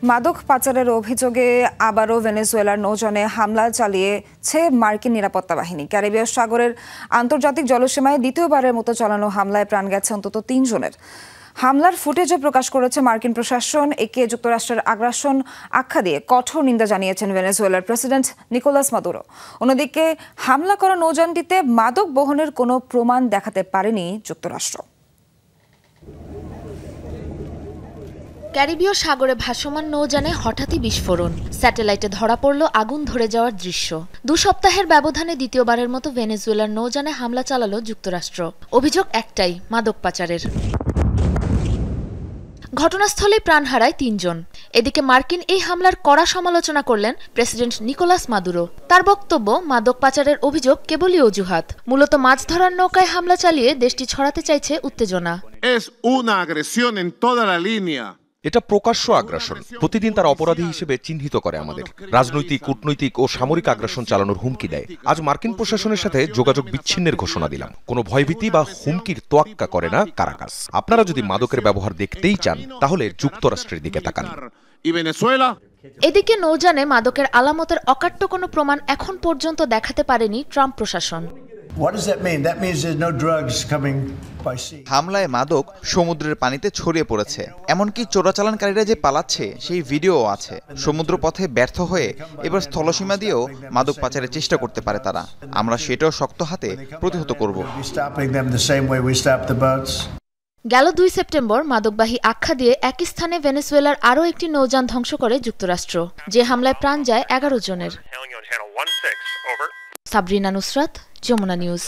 মাদক পাচারের অভিযোগে আবারও ভেনেজুয়েলার নৌযানে হামলা চালিয়েছে মার্কিন নিরাপত্তা বাহিনী। ক্যারিবীয় সাগরের আন্তর্জাতিক জলসীমায় দ্বিতীয়বারের মতো চালানো হামলায় প্রাণ গেছে অন্তত ৩ জনের। হামলার ফুটেজও প্রকাশ করেছে মার্কিন প্রশাসন। একে যুক্তরাষ্ট্রের আগ্রাসন আখ্যা দিয়ে কঠোর নিন্দা জানিয়েছেন ভেনেজুয়েলার প্রেসিডেন্ট নিকোলাস মাদুরো। অন্যদিকে হামলা করা নৌযানটিতে মাদক বহনের কোনো প্রমাণ দেখাতে পারেনি যুক্তরাষ্ট্র। ক্যারিবীয় সাগরে ভাসমান নৌযানে হঠাৎই বিস্ফোরণ, স্যাটেলাইটে ধরা পড়ল আগুন ধরে যাওয়ার দৃশ্য। 2 সপ্তাহের ব্যবধানে দ্বিতীয়বারের মতো ভেনেজুয়েলার নৌযানে হামলা চালালো যুক্তরাষ্ট্র। অভিযোগ একটাই, মাদক পাচারের। ঘটনাস্থলে প্রাণ হারায় 3 জন। এদিকে মার্কিন এই হামলার কড়া সমালোচনা করলেন প্রেসিডেন্ট নিকোলাস মাদুরো। তার বক্তব্য, মাদক পাচারের অভিযোগ কেবলই অজুহাত। মূলত মাছ ধরার নৌকায় হামলা চালিয়ে দেশটি ছড়াতে চাইছে উত্তেজনা। এটা প্রকাশ্য আগ্রাসন। প্রতিদিন তার অপরাধী হিসেবে চিহ্নিত করে আমাদের। রাজনৈতিক, কূটনৈতিক ও সামরিক আগ্রাসন চালানোর হুমকি দেয়। আজ মার্কিন প্রশাসনের সাথে যোগাযোগ বিচ্ছিন্নের ঘোষণা দিলাম। কোনো ভয়ভীতি বা হুমকির তোয়াক্কা করে না কারাকাস। আপনারা যদি মাদকের ব্যবহার দেখতেই চান, তাহলে যুক্তরাষ্ট্রের দিকে তাকান। এদিকে নৌযানে মাদকের আলামতের অকাট্য কোনো প্রমাণ এখন পর্যন্ত দেখাতে পারেনি ট্রাম্প প্রশাসন। হামলায় মাদক সমুদ্রের পানিতে ছড়িয়ে পড়েছে, এমনকি চোরাচালানকারীরা যে পালাচ্ছে সেই ভিডিও আছে। সমুদ্র পথে ব্যর্থ হয়ে এবার স্থলসীমা দিয়েও মাদক পাচারের চেষ্টা করতে পারে তারা। আমরা সেটাও শক্ত হাতে প্রতিহত করব। গেল 2 সেপ্টেম্বর মাদকবাহী আখ্যা দিয়ে একই স্থানে ভেনেজুয়েলার আরও একটি নৌযান ধ্বংস করে যুক্তরাষ্ট্র, যে হামলায় প্রাণ যায় 11 জনের। সাবরিনা নুসরাত, যমুনা নিউজ।